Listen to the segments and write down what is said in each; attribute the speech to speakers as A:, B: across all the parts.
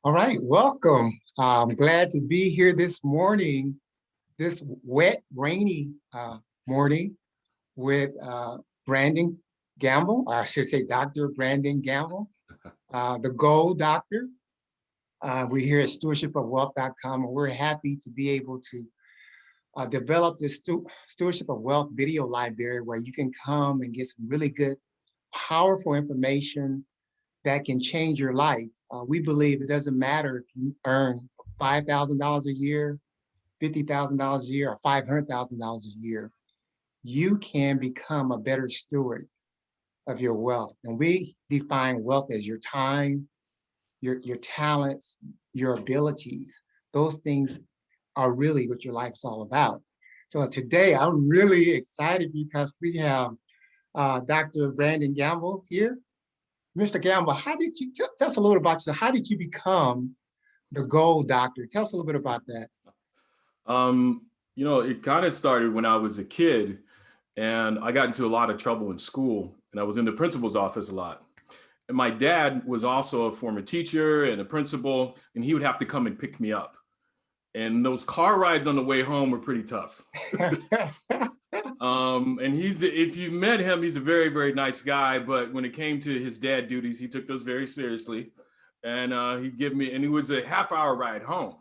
A: All right, welcome. I'm glad to be here this morning, this wet, rainy morning with Brandon Gamble, or I should say Dr. Brandon Gamble, the Gold Doctor. We're here at stewardshipofwealth.com, and we're happy to be able to develop this Stewardship of Wealth video library where you can come and get some really good, powerful information that can change your life. We believe it doesn't matter if you earn $5,000 a year, $50,000 a year, or $500,000 a year. You can become a better steward of your wealth. And we define wealth as your time, your talents, your abilities. Those things are really what your life's all about. So today I'm really excited because we have Dr. Brandon Gamble here. Mr. Gamble, how did you tell us a little about yourself? How did you become the Gold Doctor? Tell us a little bit about that.
B: It kind of started when I was a kid and I got into a lot of trouble in school and I was in the principal's office a lot. And my dad was also a former teacher and a principal, and he would have to come and pick me up. And those car rides on the way home were pretty tough. And if you met him, he's a very, very nice guy. But when it came to his dad duties, he took those very seriously. And he'd give me, and it was a half-hour ride home.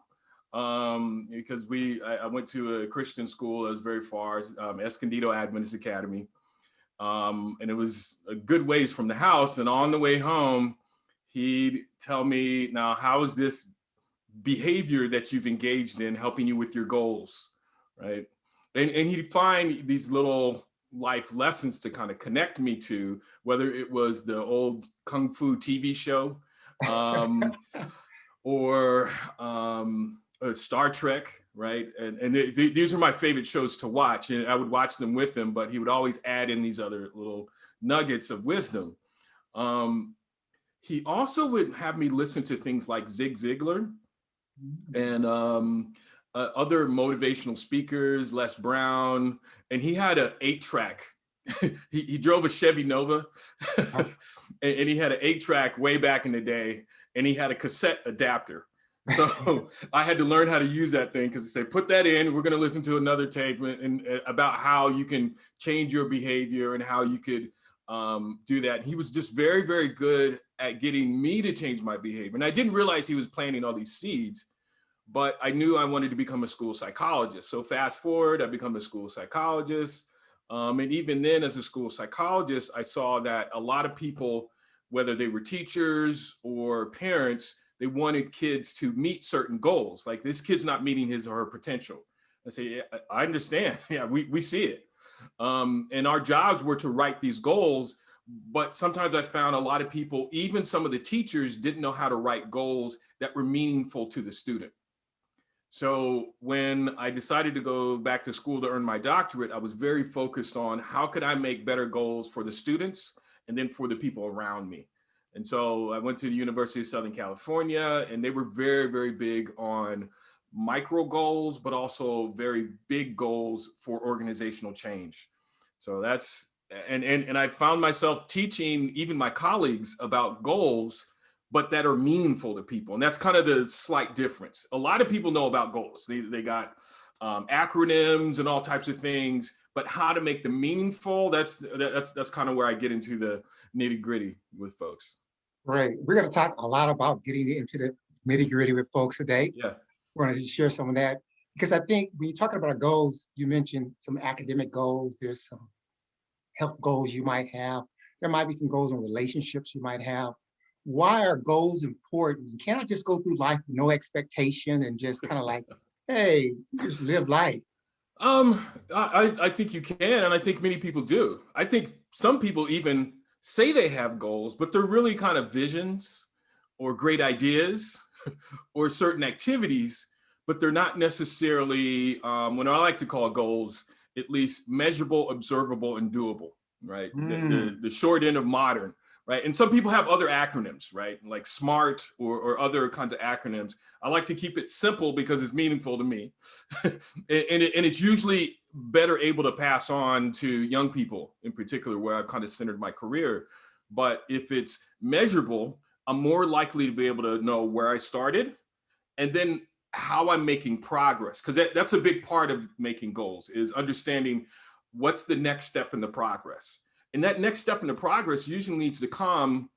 B: Because I went to a Christian school that was very far, Escondido Adventist Academy. And it was a good ways from the house. And on the way home, he'd tell me, now, how is this behavior that you've engaged in helping you with your goals, right? And he'd find these little life lessons to kind of connect me to, whether it was the old Kung Fu TV show or Star Trek, right? And these are my favorite shows to watch, and I would watch them with him, but he would always add in these other little nuggets of wisdom. He also would have me listen to things like Zig Ziglar and other motivational speakers, Les Brown, and he had an 8-track. he drove a Chevy Nova, and he had an 8-track way back in the day, and he had a cassette adapter. So I had to learn how to use that thing because he said, put that in, we're going to listen to another tape and about how you can change your behavior and how you could do that. And he was just very, very good at getting me to change my behavior. And I didn't realize he was planting all these seeds, but I knew I wanted to become a school psychologist. So fast forward, I become a school psychologist. And even then as a school psychologist, I saw that a lot of people, whether they were teachers or parents, they wanted kids to meet certain goals. Like, this kid's not meeting his or her potential. I say, yeah, I understand. Yeah, we see it. And our jobs were to write these goals. But sometimes I found a lot of people, even some of the teachers, didn't know how to write goals that were meaningful to the student. So when I decided to go back to school to earn my doctorate, I was very focused on how could I make better goals for the students and then for the people around me. And so I went to the University of Southern California, and they were very, very big on micro goals, but also very big goals for organizational change. So that's, and I found myself teaching even my colleagues about goals, but that are meaningful to people. And that's kind of the slight difference. A lot of people know about goals. They got acronyms and all types of things, but how to make them meaningful, that's kind of where I get into the nitty gritty with folks.
A: Right. We're going to talk a lot about getting into the nitty gritty with folks today.
B: Yeah.
A: We're going to share some of that because I think when you're talking about goals, you mentioned some academic goals. There's some health goals you might have. There might be some goals in relationships you might have. Why are goals important? You cannot just go through life with no expectation and just kind of like, hey, just live life.
B: I think you can, and I think many people do. I think some people even say they have goals, but they're really kind of visions or great ideas or certain activities, but they're not necessarily what I like to call goals, at least measurable, observable, and doable, right? The short end of modern. Right. And some people have other acronyms, right? Like SMART or other kinds of acronyms. I like to keep it simple because it's meaningful to me. and it's usually better able to pass on to young people in particular, where I've kind of centered my career. But if it's measurable, I'm more likely to be able to know where I started and then how I'm making progress. Because that's a big part of making goals, is understanding what's the next step in the progress. And that next step in the progress usually needs to come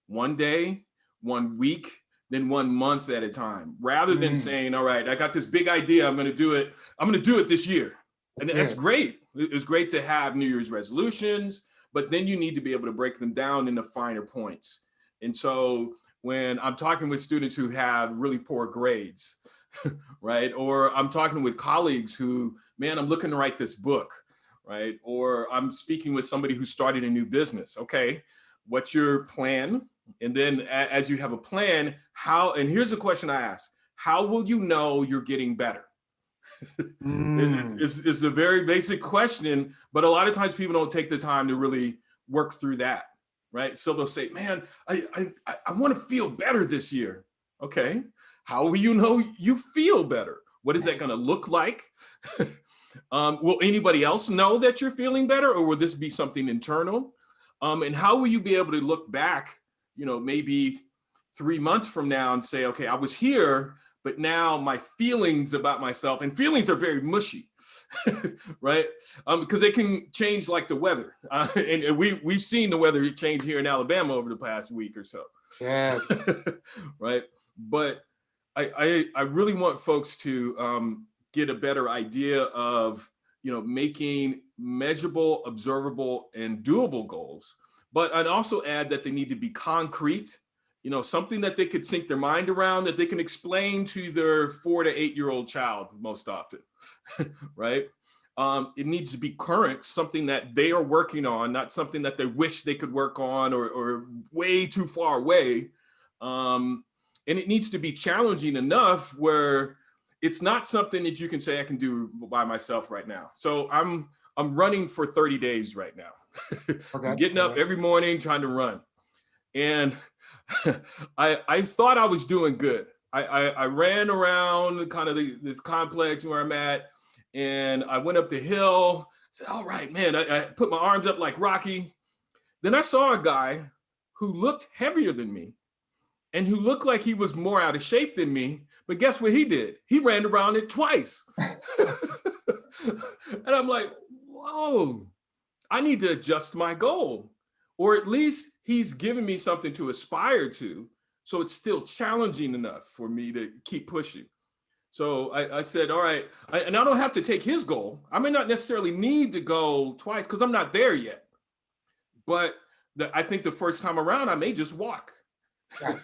B: one day, 1 week, then 1 month at a time, rather than
A: Mm,
B: saying, all right, I got this big idea, I'm going to do it. I'm going to do it this year.
A: that's
B: And that's
A: good.
B: great. It's great to have New Year's resolutions, but then you need to be able to break them down into finer points. And so when I'm talking with students who have really poor grades, right? Or I'm talking with colleagues who, man, I'm looking to write this book, right? Or I'm speaking with somebody who started a new business. Okay, what's your plan? And then as you have a plan, how, and here's the question I ask, how will you know you're getting better?
A: Mm,
B: It's a very basic question, but a lot of times people don't take the time to really work through that, right? So they'll say, man, I want to feel better this year. Okay, how will you know you feel better? What is that going to look like? Will anybody else know that you're feeling better, or will this be something internal? And how will you be able to look back, maybe 3 months from now and say, okay, I was here, but now my feelings about myself, and feelings are very mushy, right? Because they can change like the weather. And we've seen the weather change here in Alabama over the past week or so.
A: yes.
B: Right. But I really want folks to get a better idea of, making measurable, observable, and doable goals. But I'd also add that they need to be concrete, something that they could sink their mind around, that they can explain to their 4 to 8 year old child most often, right? It needs to be current, something that they are working on, not something that they wish they could work on, or way too far away. And it needs to be challenging enough where it's not something that you can say I can do by myself right now. So I'm running for 30 days right now.
A: Okay.
B: I'm getting up
A: Okay.
B: every morning trying to run. And I thought I was doing good. I ran around kind of this complex where I'm at, and I went up the hill. Said, all right, man, I put my arms up like Rocky. Then I saw a guy who looked heavier than me and who looked like he was more out of shape than me. But guess what he did? He ran around it twice. And I'm like, whoa, I need to adjust my goal. Or at least he's giving me something to aspire to. So it's still challenging enough for me to keep pushing. So I said, all right, and I don't have to take his goal. I may not necessarily need to go twice because I'm not there yet. But I think the first time around, I may just walk.
A: Right.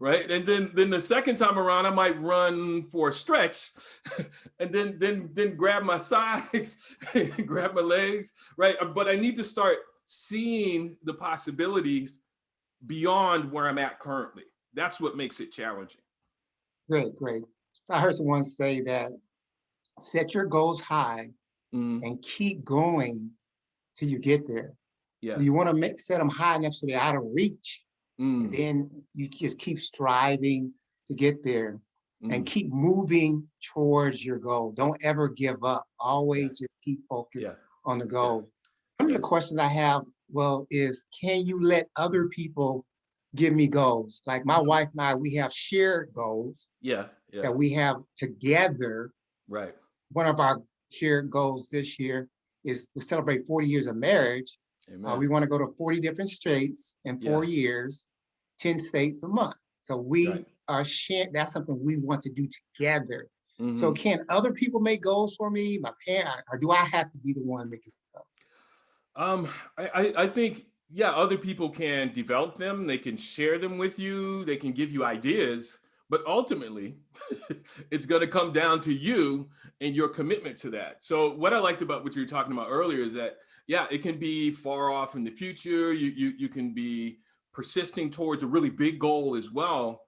B: Right. And then the second time around, I might run for a stretch and then grab my sides, grab my legs. Right. But I need to start seeing the possibilities beyond where I'm at currently. That's what makes it challenging.
A: Great, great. So I heard someone say that set your goals high
B: Mhm.
A: and keep going till you get there. So
B: Yeah.
A: you want to set them high enough so they're out of reach. And
B: Mm,
A: then you just keep striving to get there and
B: mm,
A: keep moving towards your goal. Don't ever give up.
B: yeah.
A: Always just keep
B: Yeah.
A: focused on the
B: Yeah.
A: goal. One of
B: Yeah.
A: the questions I have, well, is can you let other people give me goals? Like my
B: Mhm.
A: wife and I, we have shared goals
B: Yeah. Yeah.
A: that we have together.
B: Right.
A: One of our shared goals this year is to celebrate 40 years of marriage.
B: Amen.
A: We want to go to 40 different states in
B: Yeah.
A: 4 years, 10 states a month. So
B: Right.
A: we are sharing, that's something we want to do together. So
B: Hmm.
A: can other people make goals for me, my parent, or do I have to be the one making goals?
B: Um, I think, yeah, other people can develop them, they can share them with you, they can give you ideas, but ultimately, it's going to come down to you and your commitment to that. So, what I liked about what you were talking about earlier is that, yeah, it can be far off in the future. You can be persisting towards a really big goal as well.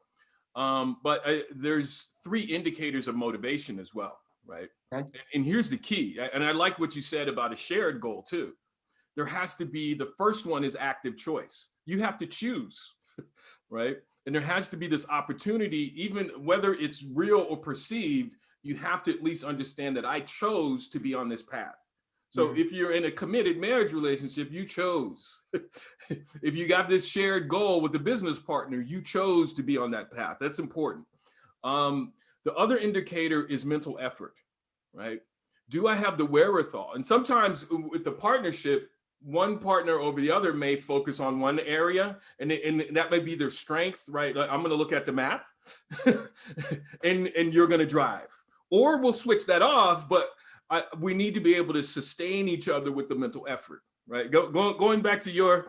B: But there's three indicators of motivation as well, right?
A: Okay.
B: And here's the key. And I like what you said about a shared goal too. There has to be, the first one is active choice. You have to choose, right? And there has to be this opportunity, even whether it's real or perceived, you have to at least understand that I chose to be on this path. So if you're in a committed marriage relationship, you chose. If you got this shared goal with the business partner, you chose to be on that path. That's important. The other indicator is mental effort, right? Do I have the wherewithal? And sometimes with the partnership, one partner over the other may focus on one area, and that may be their strength, right? Like, I'm going to look at the map, and you're going to drive, or we'll switch that off. But we need to be able to sustain each other with the mental effort, right? Going back to your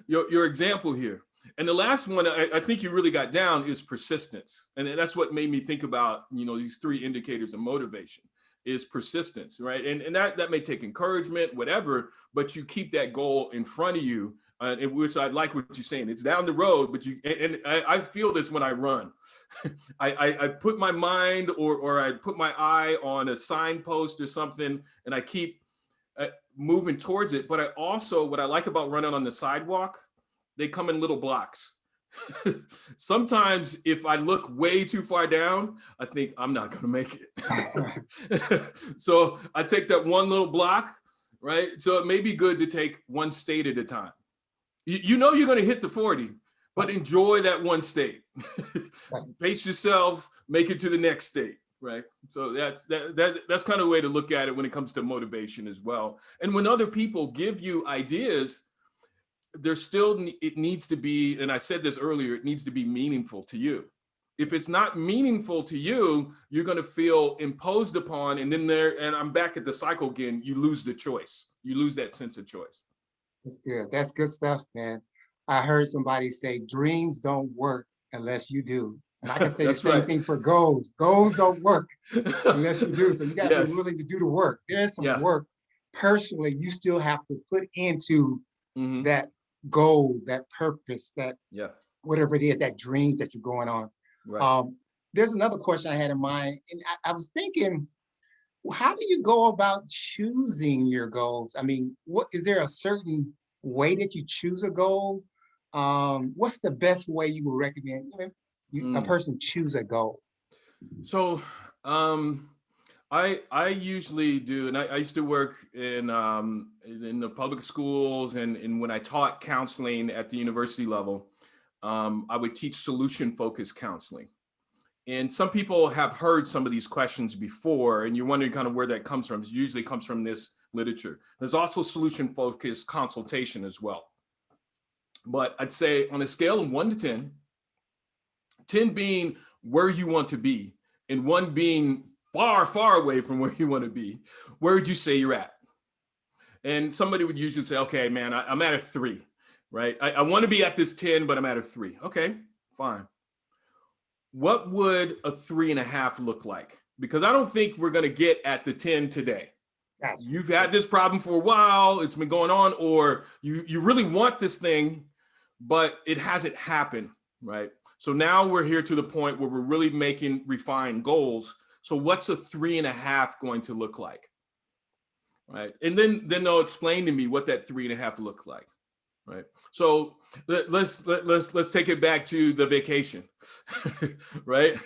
B: your example here. And the last one I think you really got down is persistence. And that's what made me think about, these 3 indicators of motivation is persistence, right? And that may take encouragement, whatever, but you keep that goal in front of you, which I like what you're saying. It's down the road, but I feel this when I run. I put my mind or I put my eye on a signpost or something, and I keep moving towards it. But what I like about running on the sidewalk, they come in little blocks. Sometimes if I look way too far down, I think I'm not going to make it. So I take that one little block, right? So it may be good to take one state at a time. You're going to hit the 40, but enjoy that one state. Pace yourself, make it to the next state, right? So that's kind of a way to look at it when it comes to motivation as well. And when other people give you ideas, it needs to be, and I said this earlier, it needs to be meaningful to you. If it's not meaningful to you, you're going to feel imposed upon, and and I'm back at the cycle again, you lose the choice. You lose that sense of choice.
A: That's good. That's good stuff, man. I heard somebody say, dreams don't work unless you do. And I can say the same thing for goals. Goals don't work unless you do. So you got to be willing to do the work. There's some work personally you still have to put into that goal, that purpose, that whatever it is, that dreams that you're going on. Right. There's another question I had in mind, and I was thinking, how do you go about choosing your goals? I mean, what is there a certain way that you choose a goal? What's the best way you would recommend a person choose a goal?
B: So I usually do, and I used to work in the public schools, and when I taught counseling at the university level, I would teach solution-focused counseling. And some people have heard some of these questions before, and you're wondering kind of where that comes from. It usually comes from this literature. There's also solution-focused consultation as well. But I'd say on a scale of 1 to 10, 10 being where you want to be, and 1 being far, far away from where you want to be, where would you say you're at? And somebody would usually say, okay, man, I'm at a 3, right? I want to be at this 10, but I'm at a 3. Okay, fine. What would a 3.5 look like? Because I don't think we're going to get at the 10 today. You've had this problem for a while, it's been going on, or you really want this thing, but it hasn't happened, right? So now we're here to the point where we're really making refined goals. So what's a 3.5 going to look like, right? And then they'll explain to me what that 3.5 look like, right? So let's take it back to the vacation, right?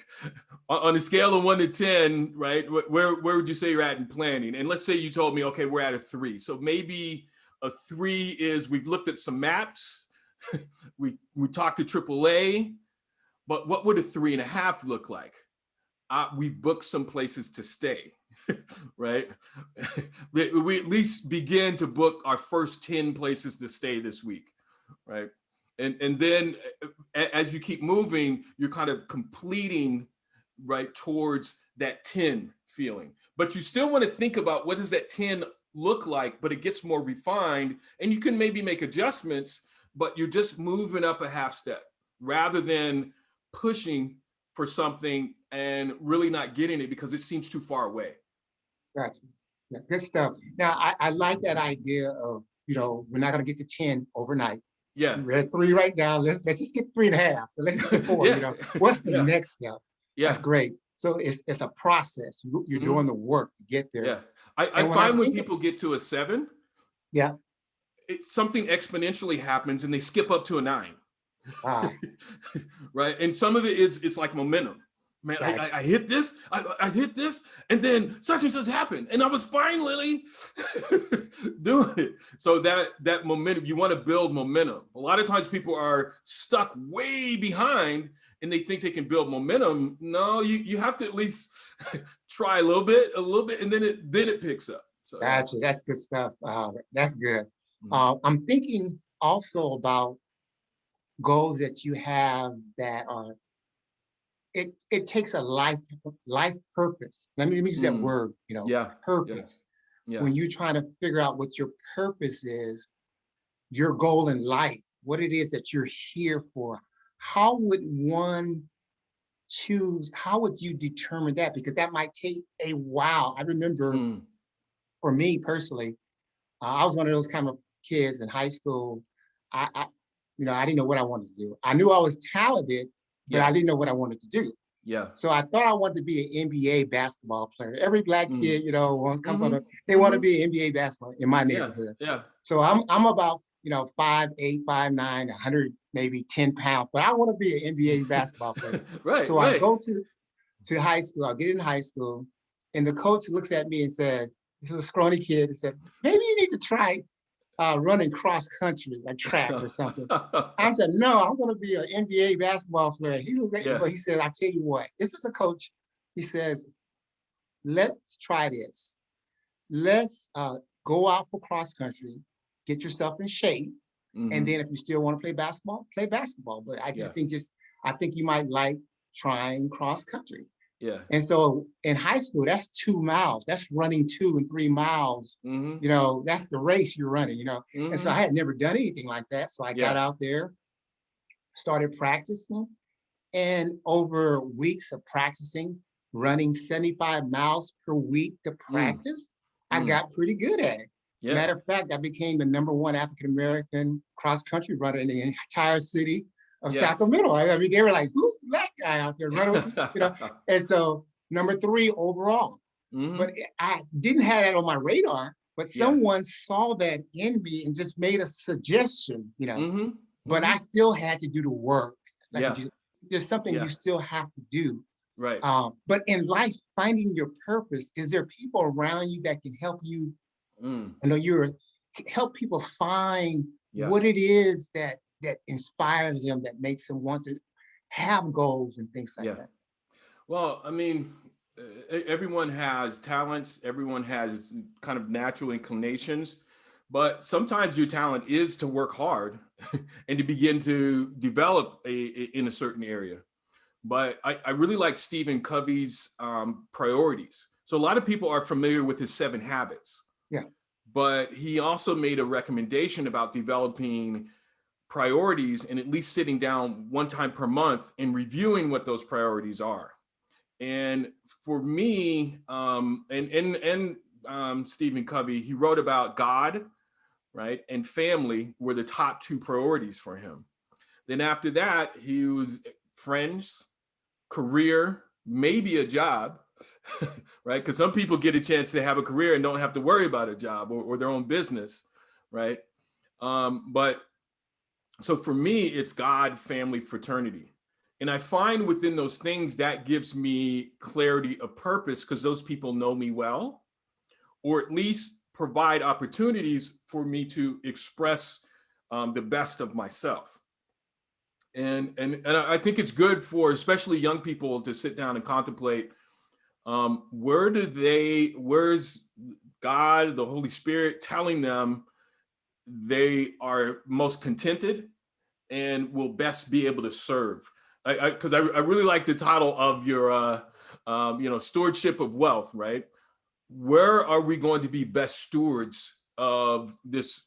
B: On a scale of 1 to 10, right? Where would you say you're at in planning? And let's say you told me, okay, we're at a 3. So maybe a 3 is we've looked at some maps, we talked to AAA, but what would a 3.5 look like? We've booked some places to stay, right? We at least begin to book our first 10 places to stay this week, right? And then as you keep moving, you're kind of completing right towards that 10 feeling. But you still want to think about what does that 10 look like, but it gets more refined, and you can maybe make adjustments, but you're just moving up a half step rather than pushing for something and really not getting it because it seems too far away.
A: Gotcha. Yeah, good stuff. Now, I like that idea of, we're not going to get to 10 overnight.
B: Yeah.
A: We're at 3 right now. Let's just get 3.5. Let's get to 4. What's the next step? Yeah. That's great. So it's a process. You're doing the work to get there.
B: Yeah. I find when people get to a 7, something exponentially happens and they skip up to a 9. Wow. Right. And some of it it's like momentum, man,
A: Gotcha.
B: I hit this, I hit this, and then such and such happened, and I was finally doing it. So that momentum, you want to build momentum. A lot of times people are stuck way behind, and they think they can build momentum. No, you have to at least try a little bit, and then it picks up. So yeah.
A: Gotcha. That's good stuff. That's good.
B: Mhm.
A: I'm thinking also about goals that you have that are it takes a life purpose. Let me use that
B: Mm.
A: word,
B: Yeah, yeah,
A: purpose.
B: yeah.
A: When you're trying to figure out what your purpose is, your goal in life, what it is that you're here for, how would one choose, how would you determine that? Because that might take a while. I remember
B: Mm.
A: for me personally, I was one of those kind of kids in high school. I I didn't know what I wanted to do. I knew I was talented, but I
B: Yeah,
A: didn't know what I wanted to do.
B: yeah.
A: So I thought I wanted to be an NBA basketball player. Every black
B: Mm.
A: kid, wants to come from
B: Mhm,
A: they want to
B: mhm.
A: be an NBA basketball in my
B: Yeah,
A: neighborhood.
B: yeah.
A: So I'm about 5'8", 5'9", 100 maybe 10 pounds, but I want to be an NBA basketball player.
B: Right,
A: So I
B: right.
A: go to high school. I'll get in high school, and the coach looks at me and says, "This little scrawny kid," and said, "Maybe you need to try running cross country, or track or something." I said, "No, I'm going to be an NBA basketball player." He looked at me,
B: Yeah.
A: but he said, "I tell you what, this is a coach." He says, "Let's try this. Let's go out for cross country, get yourself in shape, and
B: Mhm.
A: then if you still want to play basketball, play basketball. But
B: Yeah,
A: I think you might like trying cross country."
B: yeah.
A: And so in high school, that's 2 miles. That's running 2 and 3 miles.
B: Mhm,
A: That's the race you're running. And so I
B: mhm.
A: had never done anything like that. So I got
B: Yeah,
A: out there, started practicing, and over weeks of practicing, running 75 miles per week to
B: mm,
A: practice, I
B: mm.
A: got pretty good at it.
B: Yeah.
A: Matter of fact, I became the #1 African American cross country runner in the entire city of
B: Yeah.
A: Sacramento. I mean, they were like, "Who's that guy out there running with And so #3 overall. But
B: Mhm.
A: I didn't have that on my radar. But
B: Yeah.
A: someone saw that in me and just made a suggestion.
B: Mhm,
A: But I
B: mhm.
A: still had to do the work. Like
B: Yeah,
A: there's something you
B: yeah.
A: still have to do.
B: Right.
A: But in life, finding your purpose, is there people around you that can help you?
B: Mm.
A: You're help people find
B: Yeah,
A: what it is that inspires them, that makes them want to have goals and things like
B: yeah.
A: that.
B: Well, I mean, everyone has talents, everyone has kind of natural inclinations, but sometimes your talent is to work hard and to begin to develop in a certain area. But I really like Stephen Covey's priorities. So a lot of people are familiar with his 7 habits,
A: Yeah.
B: but he also made a recommendation about developing priorities and at least sitting down one time per month and reviewing what those priorities are. And for me, Stephen Covey, he wrote about God, right, and family were the top 2 priorities for him. Then after that, he was friends, career, maybe a job, right? Because some people get a chance to have a career and don't have to worry about a job or their own business, right? But so for me, it's God, family, fraternity. And I find within those things that gives me clarity of purpose because those people know me well, or at least provide opportunities for me to express the best of myself. And I think it's good for especially young people to sit down and contemplate where's God, the Holy Spirit telling them they are most contented and will best be able to serve. I really like the title of your stewardship of wealth, right? Where are we going to be best stewards of this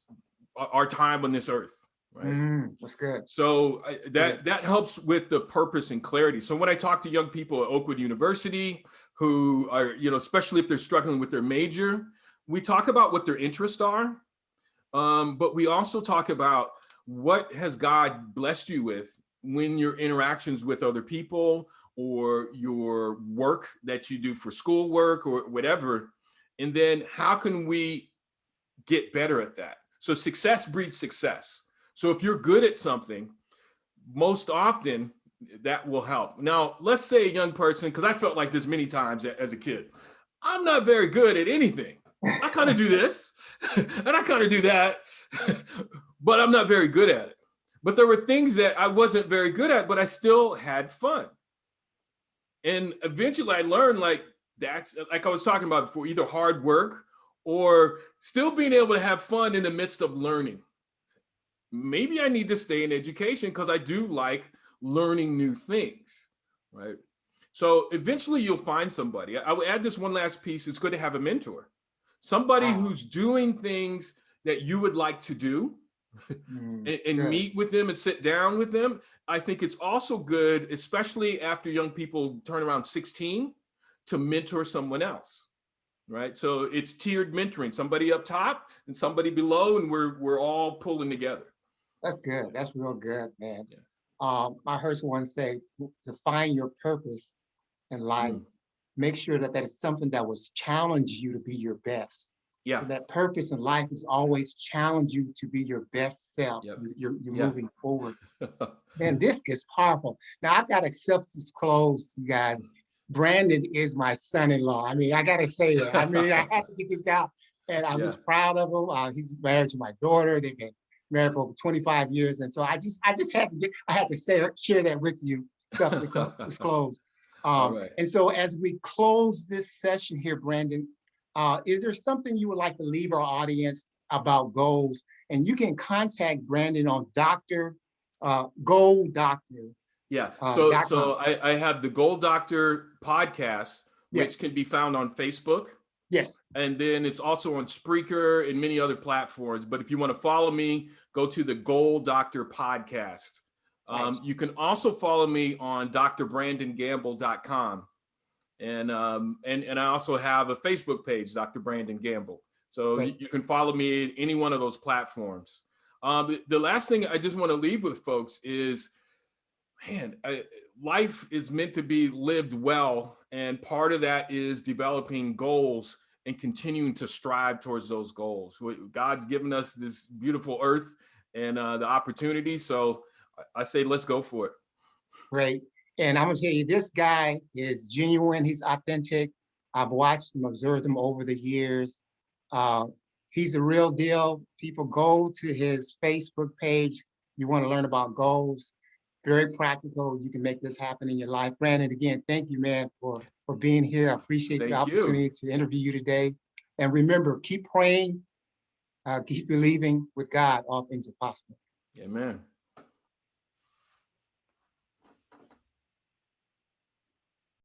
B: our time on this earth, right?
A: That's good.
B: So
A: Good.
B: that helps with the purpose and clarity. So when I talk to young people at Oakwood University who are, especially if they're struggling with their major, we talk about what their interests are, but we also talk about what has God blessed you with when your interactions with other people or your work that you do for schoolwork or whatever. And then how can we get better at that? So success breeds success. So if you're good at something, most often that will help. Now, let's say a young person, because I felt like this many times as a kid, I'm not very good at anything. I kind of do this and I kind of do that, but I'm not very good at it. But there were things that I wasn't very good at, but I still had fun. And eventually I learned, like, that's like I was talking about before, either hard work or still being able to have fun in the midst of learning. Maybe I need to stay in education because I do like learning new things, right? So eventually you'll find somebody. I would add this one last piece. It's good to have a mentor, somebody
A: Wow.
B: who's doing things that you would like to do, and
A: Good.
B: meet with them and sit down with them. I think it's also good, especially after young people turn around 16, to mentor someone else, right? So it's tiered mentoring, somebody up top and somebody below, and we're all pulling together.
A: That's good. That's real good, man.
B: Yeah.
A: I heard someone say to find your purpose in life,
B: Mm.
A: make sure that that is something that will challenge you to be your best.
B: Yeah.
A: So that purpose in life is always challenge you to be your best self.
B: Yep.
A: You're
B: Yeah.
A: moving forward. Man, this is powerful. Now I've got to self-disclose, you guys. Brandon is my son-in-law. I mean, I gotta say that. I mean, I had to get this out, and I was
B: Yeah.
A: proud of him. He's married to my daughter. They've been married for over 25 years, and so I just had to share that with you, self-disclose.
B: All right.
A: And so as we close this session here, Brandon, is there something you would like to leave our audience about goals? And you can contact Brandon on Goal Doctor.
B: Yeah. So
A: .com.
B: I have the Gold Doctor podcast, which
A: Yes.
B: can be found on Facebook.
A: Yes.
B: And then it's also on Spreaker and many other platforms. But if you want to follow me, go to the Gold Doctor podcast.
A: Right.
B: You can also follow me on drbrandongamble.com. And I also have a Facebook page, Dr. Brandon Gamble. So you can follow me at any one of those platforms. The last thing I just want to leave with folks is, man, life is meant to be lived well. And part of that is developing goals and continuing to strive towards those goals. God's given us this beautiful earth and the opportunity. So I say, let's go for it.
A: Great. And I'm gonna tell you, this guy is genuine. He's authentic. I've watched him, observed him over the years. He's the real deal. People, go to his Facebook page. You want to learn about goals. Very practical. You can make this happen in your life. Brandon, again, thank you, man, for being here. I appreciate the
B: Thank you.
A: opportunity to interview you today. And remember, keep praying, keep believing. With God, all things are possible.
B: Amen.